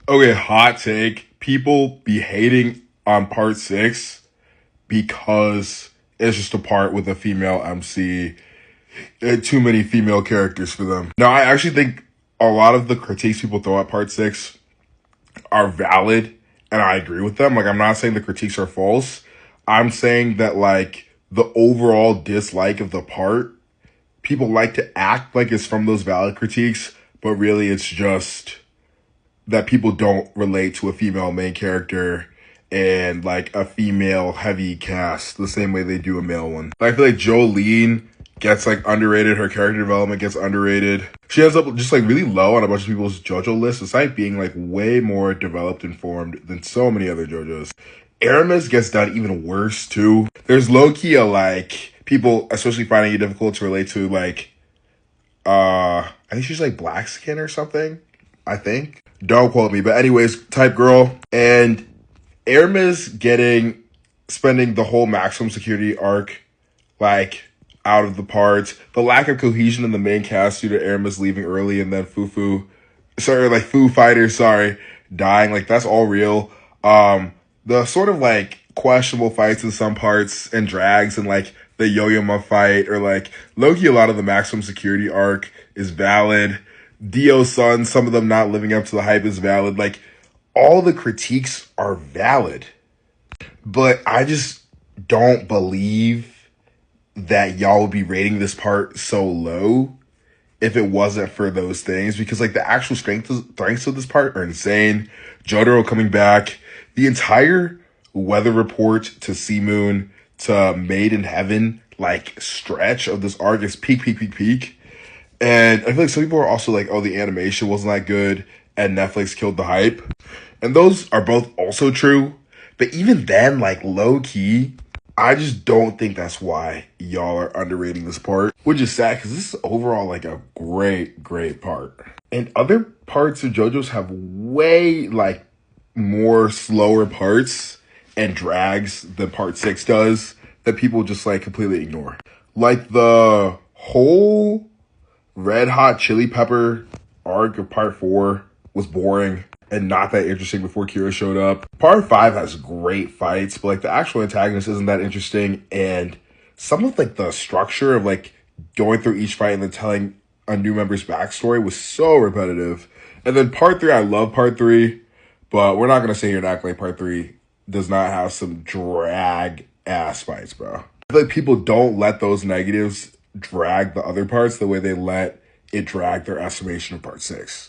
Okay, hot take. People be hating on part six because it's just a part with a female MC. Too many female characters for them. Now, I actually think a lot of the critiques people throw at part six are valid, and I agree with them. Like, I'm not saying the critiques are false. I'm saying that, like, the overall dislike of the part, people like to act like it's from those valid critiques, but really it's just that people don't relate to a female main character and like a female heavy cast the same way they do a male one. Like, I feel like Jolene gets like underrated. Her character development gets underrated. She ends up just like really low on a bunch of people's JoJo lists, despite being like way more developed and formed than so many other JoJos. Aramis gets done even worse too. There's low key a like people, especially finding it difficult to relate to like I think she's like black skin or something. I think. Don't quote me, but anyways, type girl. And Aramis spending the whole maximum security arc like out of the parts. The lack of cohesion in the main cast due to Aramis leaving early and then Foo Fighter, sorry, dying. Like, that's all real. The sort of like questionable fights in some parts and drags and like the Yo-Yo fight or like Loki, a lot of the maximum security arc is valid. Dio's son, some of them not living up to the hype is valid. Like, all the critiques are valid. But I just don't believe that y'all would be rating this part so low if it wasn't for those things. Because like the actual strengths of this part are insane. Jotaro coming back. The entire weather report to Sea Moon to Made in Heaven like stretch of this arc is peak, peak, peak, peak. And I feel like some people are also like, oh, the animation wasn't that good and Netflix killed the hype. And those are both also true. But even then, like low key, I just don't think that's why y'all are underrating this part. Which is sad because this is overall like a great, great part. And other parts of JoJo's have way like more slower parts and drags than part six does that people just like completely ignore. Like the whole Red Hot Chili Pepper arc of part four was boring and not that interesting before Kira showed up. Part five has great fights, but like the actual antagonist isn't that interesting. And some of like the structure of like going through each fight and then telling a new member's backstory was so repetitive. And then part three, I love part three, but we're not gonna sit here and act like part three does not have some drag ass fights, bro. I feel like people don't let those negatives drag the other parts the way they let it drag their estimation of part six.